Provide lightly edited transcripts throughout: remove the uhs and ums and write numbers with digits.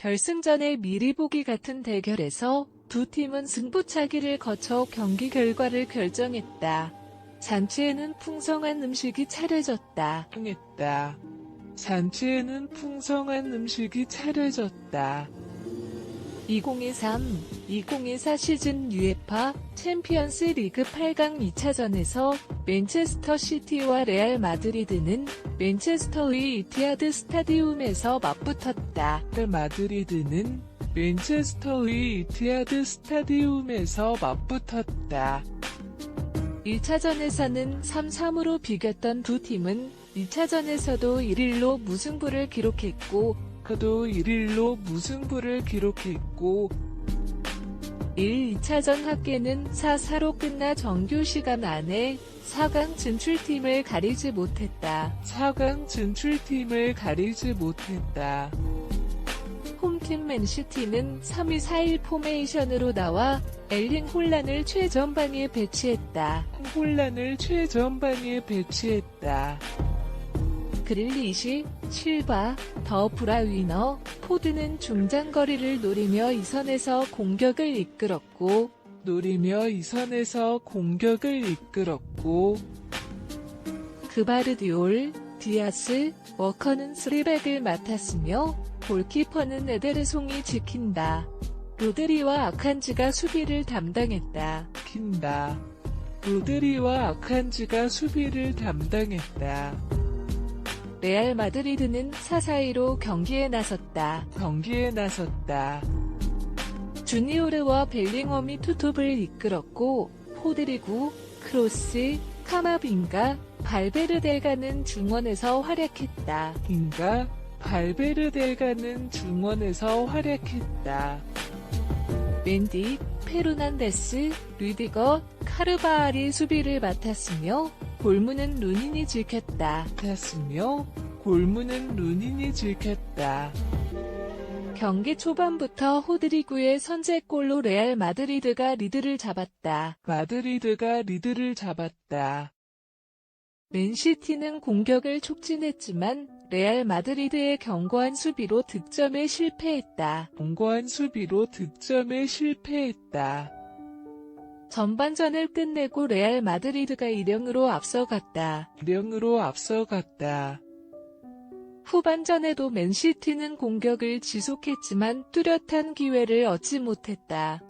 결승전의 미리 보기 같은 대결에서 두 팀은 승부차기를 거쳐 경기 결과를 결정했다. 잔치에는 풍성한 음식이 차려졌다. 잔치에는 풍성한 음식이 차려졌다. 2023-2024 시즌 UEFA 챔피언스 리그 8강 2차전에서 맨체스터 시티와 레알 마드리드는 맨체스터의 이티하드 스타디움에서 맞붙었다. 마드리드는 맨체스터의 이티하드 스타디움에서 맞붙었다. 1차전에서는 3-3으로 비겼던 두 팀은 2차전에서도 1-1로 무승부를 기록했고 2차전 합계는 4-4로 끝나 정규 시간 안에 4강 진출팀을 가리지 못했다. 홈팀 맨시티는 3-2-4-1 포메이션으로 나와 엘링 홀란을 최전방에 배치했다. 그릴리시, 실바, 더 브라위너, 포드는 중장거리를 노리며 이선에서 공격을 이끌었고 그바르디올, 디아스, 워커는 3백을 맡았으며 골키퍼는 에데르송이 지킨다. 로드리와 아칸지가 수비를 담당했다. 레알 마드리드는 4-4-2로 경기에 나섰다. 주니오르와 벨링엄이 투톱을 이끌었고 포드리구, 크로스, 카마빙가, 발베르데가는 중원에서 활약했다. 맨디, 페르난데스, 르디거, 카르바알이 수비를 맡았으며 골문은 루닌이 지켰다. 경기 초반부터 호드리구의 선제골로 레알 마드리드가 리드를 잡았다. 맨시티는 공격을 촉진했지만 레알 마드리드의 견고한 수비로 득점에 실패했다. 전반전을 끝내고 레알 마드리드가 1-0으로 앞서갔다. 후반전에도 맨시티는 공격을 지속했지만 뚜렷한 기회를 얻지 못했다.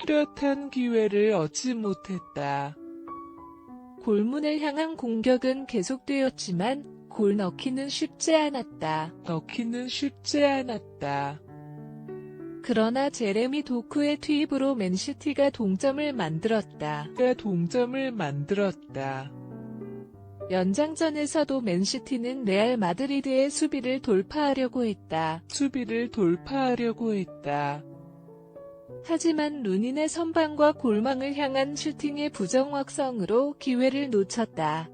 골문을 향한 공격은 계속되었지만 골 넣기는 쉽지 않았다. 그러나 제레미 도쿠의 투입으로 맨시티가 동점을 만들었다. 연장전에서도 맨시티는 레알 마드리드의 수비를 돌파하려고 했다. 하지만 루닌의 선방과 골망을 향한 슈팅의 부정확성으로 기회를 놓쳤다.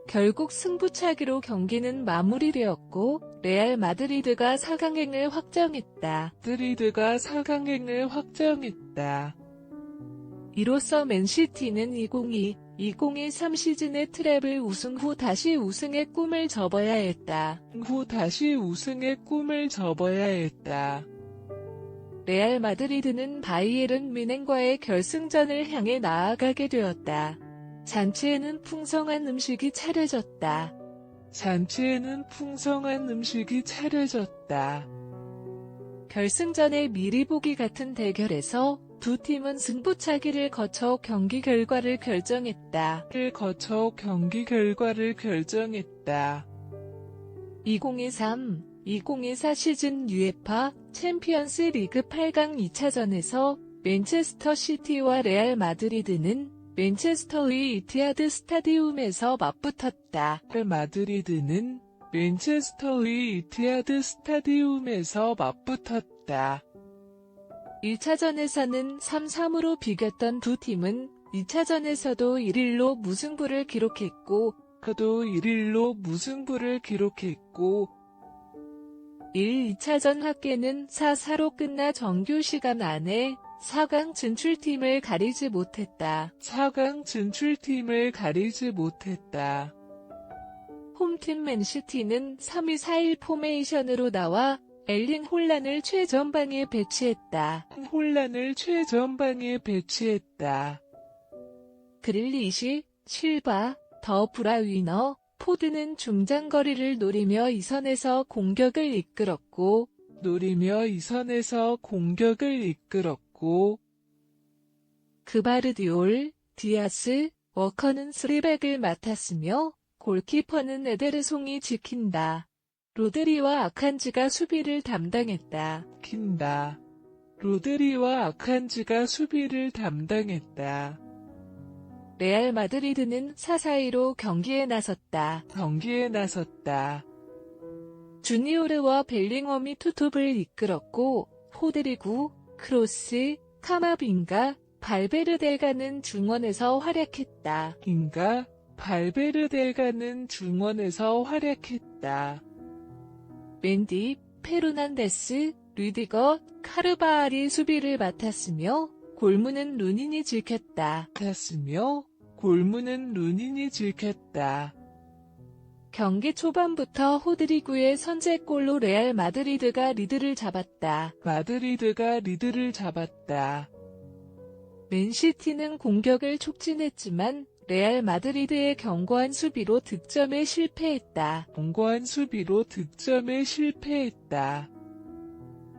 결국 승부차기로 경기는 마무리되었고 레알 마드리드가 4강행을 확정했다. 이로써 맨시티는 2022-2023 시즌의 트래블 우승 후 다시 우승의 꿈을 접어야 했다. 레알 마드리드는 바이에른 뮌헨과의 결승전을 향해 나아가게 되었다. 잔치에는 풍성한 음식이 차려졌다. 결승전의 미리 보기 같은 대결에서 두 팀은 승부차기를 거쳐 경기 결과를 결정했다. 2023-2024 시즌 UEFA 챔피언스 리그 8강 2차전에서 맨체스터 시티와 레알 마드리드는 맨체스터의 이티하드 스타디움에서 맞붙었다. 마드리드는 맨체스터의 이티하드 스타디움에서 맞붙었다. 1차전에서는 3-3으로 비겼던 두 팀은 2차전에서도 1-1로 무승부를 기록했고 2차전 합계는 4-4로 끝나 정규 시간 안에 4강 진출팀을 가리지 못했다. 홈팀 맨시티는 3-2-4-1 포메이션으로 나와 엘링 홀란을 최전방에 배치했다. 그릴리시, 실바, 더 브라위너, 포드는 중장거리를 노리며 이 선에서 공격을 이끌었고 그바르디올, 디아스, 워커는 3백을 맡았으며 골키퍼는 에데르송이 지킨다. 로드리와 아칸지가 수비를 담당했다. 레알 마드리드는 4-4-2로 경기에 나섰다. 주니오르와 벨링엄이 투톱을 이끌었고 호드리구, 크로스, 카마빙가, 발베르데가는 중원에서 활약했다. 맨디, 페르난데스, 르디거, 카르바알이 수비를 맡았으며 골문은 루닌이 지켰다. 경기 초반부터 호드리구의 선제골로 레알 마드리드가 리드를 잡았다. 맨시티는 공격을 촉진했지만 레알 마드리드의 견고한 수비로 득점에 실패했다.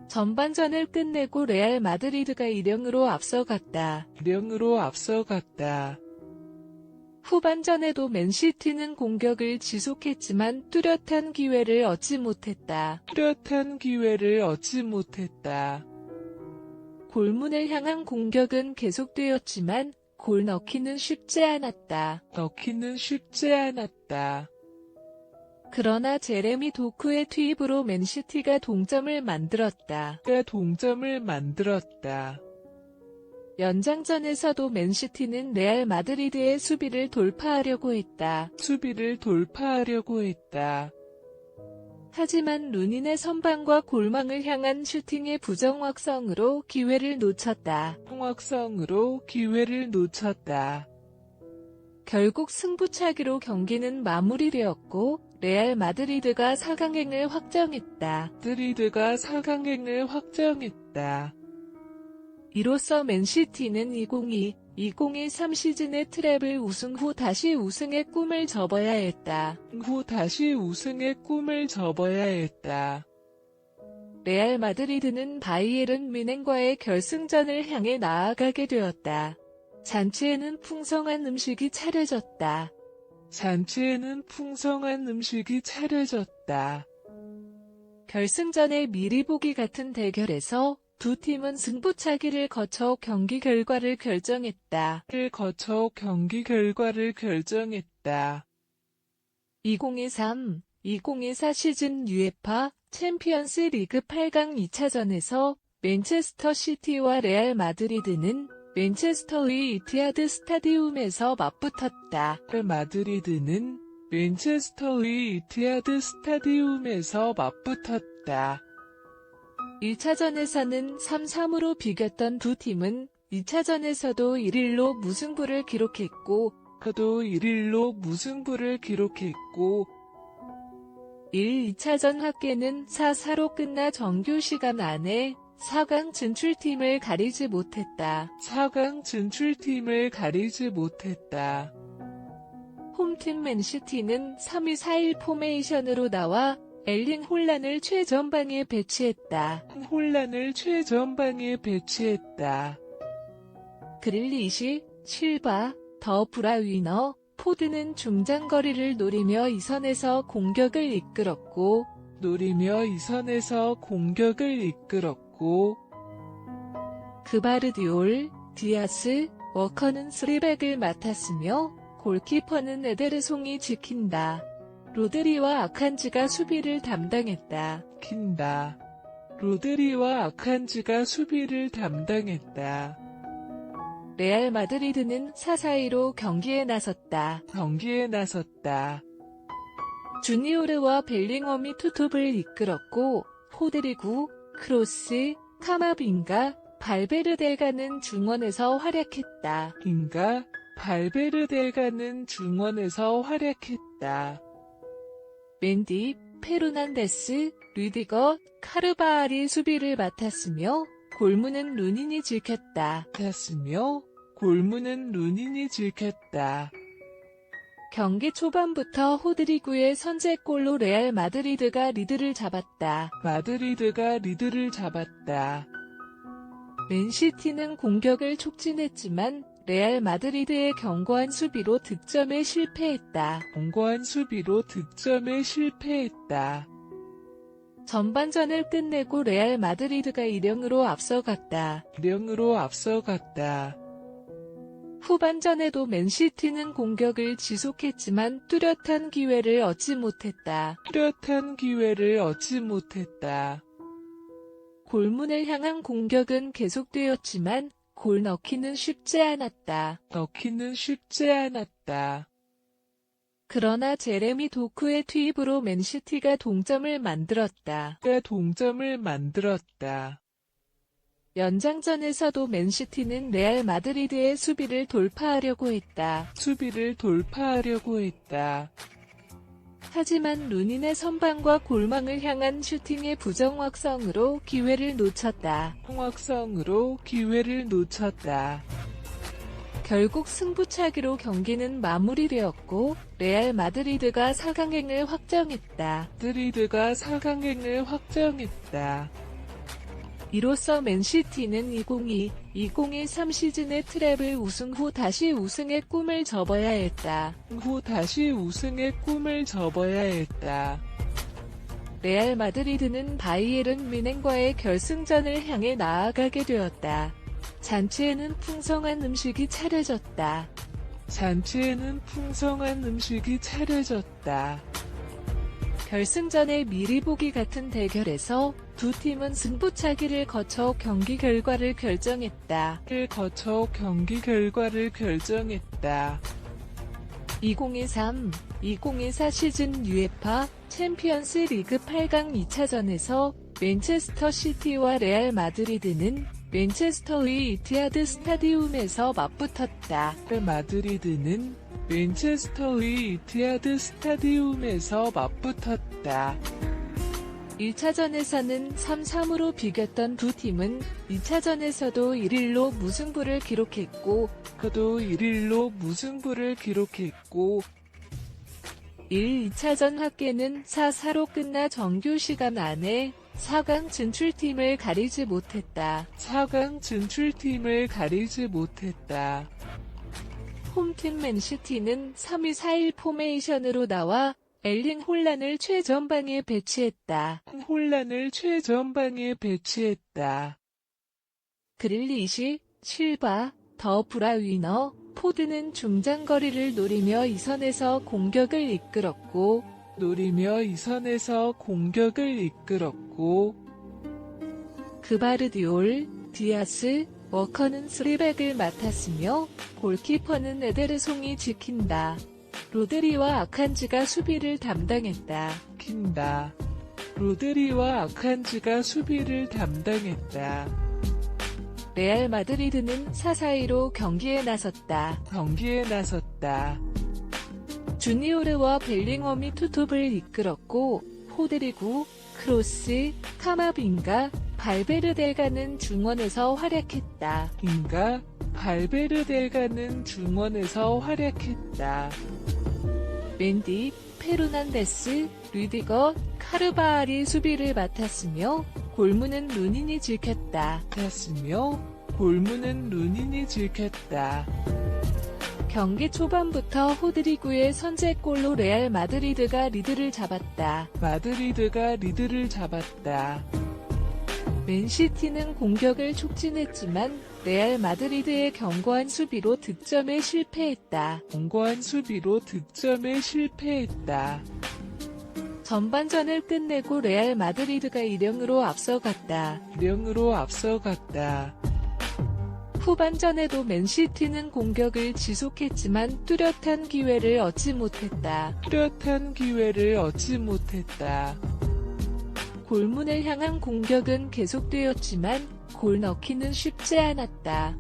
전반전을 끝내고 레알 마드리드가 1-0으로 앞서갔다. 후반전에도 맨시티는 공격을 지속했지만 뚜렷한 기회를 얻지 못했다. 골문을 향한 공격은 계속되었지만 골 넣기는 쉽지 않았다. 그러나 제레미 도쿠의 투입으로 맨시티가 동점을 만들었다. 연장전에서도 맨시티는 레알 마드리드의 수비를 돌파하려고 했다. 하지만 루닌의 선방과 골망을 향한 슈팅의 부정확성으로 기회를 놓쳤다. 결국 승부차기로 경기는 마무리되었고 레알 마드리드가 4강행을 확정했다. 이로써 맨시티는 2022-2023 시즌의 트래블 우승 후 다시 우승의 꿈을 접어야 했다. 레알 마드리드는 바이에른 뮌헨과의 결승전을 향해 나아가게 되었다. 잔치에는 풍성한 음식이 차려졌다. 결승전의 미리 보기 같은 대결에서 두 팀은 승부차기를 거쳐 경기 결과를 결정했다. 2023-2024 시즌 UEFA 챔피언스 리그 8강 2차전에서 맨체스터 시티와 레알 마드리드는 맨체스터의 이티하드 스타디움에서 맞붙었다. 1차전에서는 3-3으로 비겼던 두 팀은 2차전에서도 1-1로 무승부를 기록했고 2차전 합계는 4-4로 끝나 정규 시간 안에 4강 진출팀을 가리지 못했다. 홈팀 맨시티는 3-2-4-1 포메이션으로 나와 엘링 홀란을 최전방에 배치했다. 그릴리시, 실바, 더 브라위너, 포드는 중장거리를 노리며 이 선에서 공격을 이끌었고 그바르디올, 디아스, 워커는 3백을 맡았으며 골키퍼는 에데르송이 지킨다. 로드리와 아칸지가 수비를 담당했다. 레알 마드리드는 4-4-2로 경기에 나섰다. 주니오르와 벨링엄이 투톱을 이끌었고 호드리구, 크로스, 카마빙가, 발베르데가는 중원에서 활약했다. 맨디, 페르난데스, 르디거, 카르바알이 수비를 맡았으며 골문은 루닌이 지켰다. 골문은 루닌이 지켰다. 경기 초반부터 호드리구의 선제골로 레알 마드리드가 리드를 잡았다. 맨시티는 공격을 촉진했지만 레알 마드리드의 견고한 수비로 득점에 실패했다. 전반전을 끝내고 레알 마드리드가 1-0으로 앞서갔다. 후반전에도 맨시티는 공격을 지속했지만 뚜렷한 기회를 얻지 못했다. 골문을 향한 공격은 계속되었지만 골 넣기는 쉽지 않았다. 그러나 제레미 도쿠의 투입으로 맨시티가 동점을 만들었다. 연장전에서도 맨시티는 레알 마드리드의 수비를 돌파하려고 했다. 하지만 루닌의 선방과 골망을 향한 슈팅의 부정확성으로 기회를 놓쳤다. 결국 승부차기로 경기는 마무리되었고 레알 마드리드가 4강행을 확정했다. 이로써 맨시티는 2022-2023 시즌의 트래블 우승 후 다시 우승의 꿈을 접어야 했다. 레알 마드리드는 바이에른 뮌헨과의 결승전을 향해 나아가게 되었다. 잔치에는 풍성한 음식이 차려졌다. 결승전의 미리 보기 같은 대결에서 두 팀은 승부차기를 거쳐 경기 결과를 결정했다. 2023-2024 시즌 UEFA 챔피언스 리그 8강 2차전에서 맨체스터 시티와 레알 마드리드는 맨체스터의 이티하드 스타디움에서 맞붙었다. 1차전에서는 3-3으로 비겼던 두 팀은 2차전에서도 1-1로 무승부를 기록했고 2차전 합계는 4-4로 끝나 정규 시간 안에 4강 진출팀을 가리지 못했다. 홈팀 맨시티는 3-2-4-1 포메이션으로 나와 엘링 홀란을 최전방에 배치했다. 그릴리시, 실바, 더 브라위너, 포드는 중장거리를 노리며 이선에서 공격을 이끌었고 그바르디올, 디아스, 워커는 3백을 맡았으며 골키퍼는 에데르송이 지킨다. 로드리와 아칸지가 수비를 담당했다. 레알 마드리드는 4-4-2로 경기에 나섰다. 주니오르와 벨링엄이 투톱을 이끌었고 호드리구, 크로스, 카마빙가, 발베르데가는 중원에서 활약했다. 맨디, 페르난데스, 르디거, 카르바알이 수비를 맡았으며 골문은 루닌이 지켰다. 경기 초반부터 호드리구의 선제골로 레알 마드리드가 리드를 잡았다. 맨시티는 공격을 촉진했지만 레알 마드리드의 견고한 수비로 득점에 실패했다. 전반전을 끝내고 레알 마드리드가 1-0으로 앞서갔다. 후반전에도 맨시티는 공격을 지속했지만 뚜렷한 기회를 얻지 못했다. 골문을 향한 공격은 계속되었지만 골 넣기는 쉽지 않았다.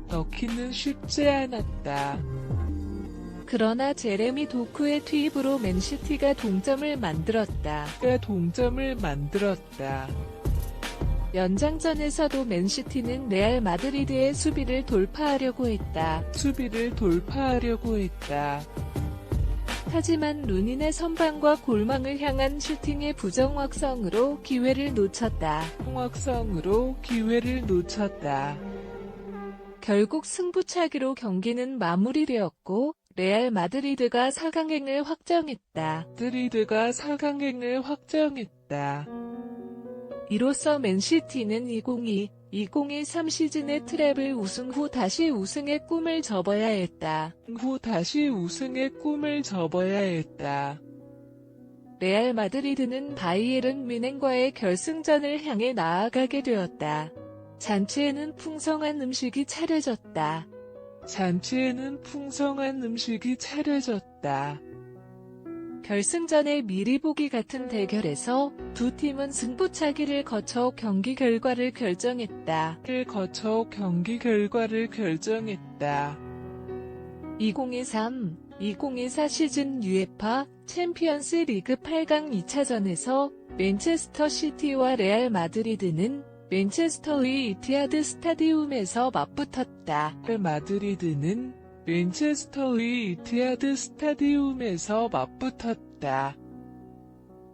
그러나 제레미 도크의 투입으로 맨시티가 동점을 만들었다. 연장전에서도 맨시티는 레알 마드리드의 수비를 돌파하려고 했다. 하지만 루닌의 선방과 골망을 향한 슈팅의 부정확성으로 기회를 놓쳤다. 결국 승부차기로 경기는 마무리되었고 레알 마드리드가 4강행을 확정했다. 이로써 맨시티는 2022-2023 시즌의 트래블 우승 후 다시 우승의 꿈을 접어야 했다. 레알 마드리드는 바이에른 뮌헨과의 결승전을 향해 나아가게 되었다. 잔치에는 풍성한 음식이 차려졌다. 결승전의 미리 보기 같은 대결에서 두 팀은 승부차기를 거쳐 경기 결과를 결정했다. 2023-2024 시즌 UEFA 챔피언스 리그 8강 2차전에서 맨체스터 시티와 레알 마드리드는 맨체스터의 이티하드 스타디움에서 맞붙었다.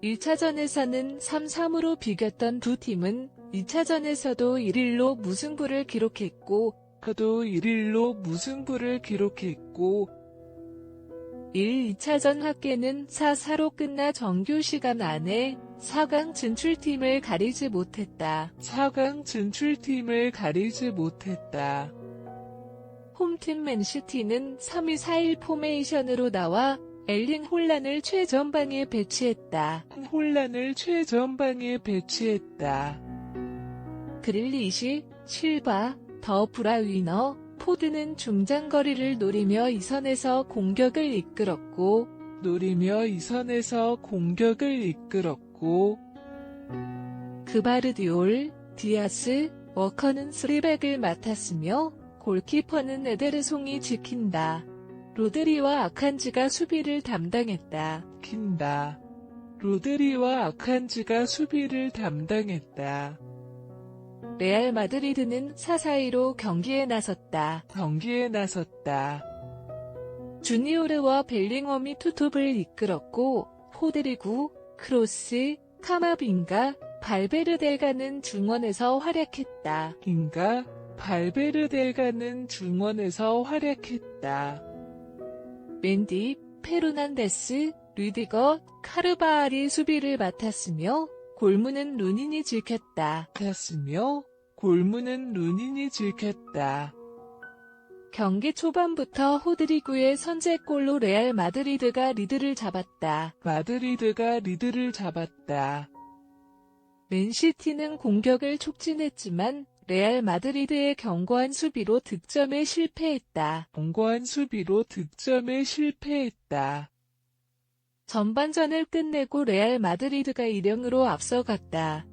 1차전에서는 3-3으로 비겼던 두 팀은 2차전에서도 1-1로 무승부를 기록했고 2차전 합계는 4-4로 끝나 정규 시간 안에 4강 진출팀을 가리지 못했다. 홈팀 맨시티는 3-2-4-1 포메이션으로 나와 엘링 홀란을 최전방에 배치했다. 그릴리시, 실바, 더 브라위너, 포드는 중장거리를 노리며 이선에서 공격을 이끌었고 그바르디올, 디아스, 워커는 3백을 맡았으며 골키퍼는 에데르송이 지킨다. 로드리와 아칸지가 수비를 담당했다. 레알 마드리드는 4-4-2로 경기에 나섰다. 주니오르와 벨링엄이 투톱을 이끌었고 호드리구, 크로스, 카마빈가, 발베르데가는 중원에서 활약했다. 맨디, 페르난데스, 르디거, 카르바알이 수비를 맡았으며 골문은 루닌이 지켰다. 경기 초반부터 호드리구의 선제골로 레알 마드리드가 리드를 잡았다. 맨시티는 공격을 촉진했지만 레알 마드리드의 견고한 수비로 득점에 실패했다. 전반전을 끝내고 레알 마드리드가 1-0으로 앞서갔다.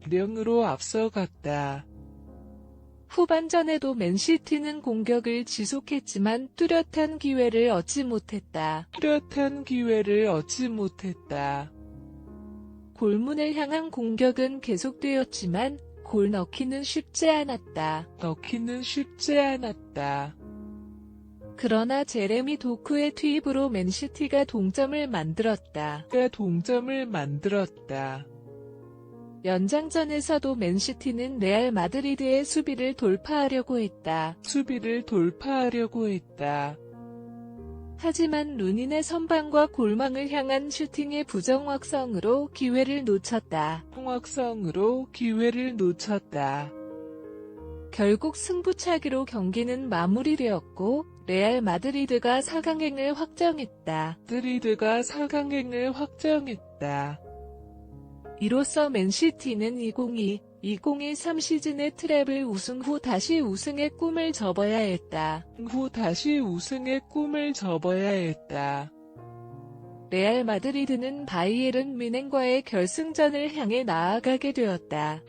후반전에도 맨시티는 공격을 지속했지만 뚜렷한 기회를 얻지 못했다. 골문을 향한 공격은 계속되었지만 골 넣기는 쉽지 않았다. 그러나 제레미 도크의 투입으로 맨시티가 동점을 만들었다. 연장전에서도 맨시티는 레알 마드리드의 수비를 돌파하려고 했다. 하지만 루닌의 선방과 골망을 향한 슈팅의 부정확성으로 기회를 놓쳤다. 결국 승부차기로 경기는 마무리되었고 레알 마드리드가 4강행을 확정했다. 이로써 맨시티는 2022-2023 시즌의 트래블 우승 후 다시 우승의 꿈을 접어야 했다. 레알 마드리드는 바이에른 뮌헨과의 결승전을 향해 나아가게 되었다.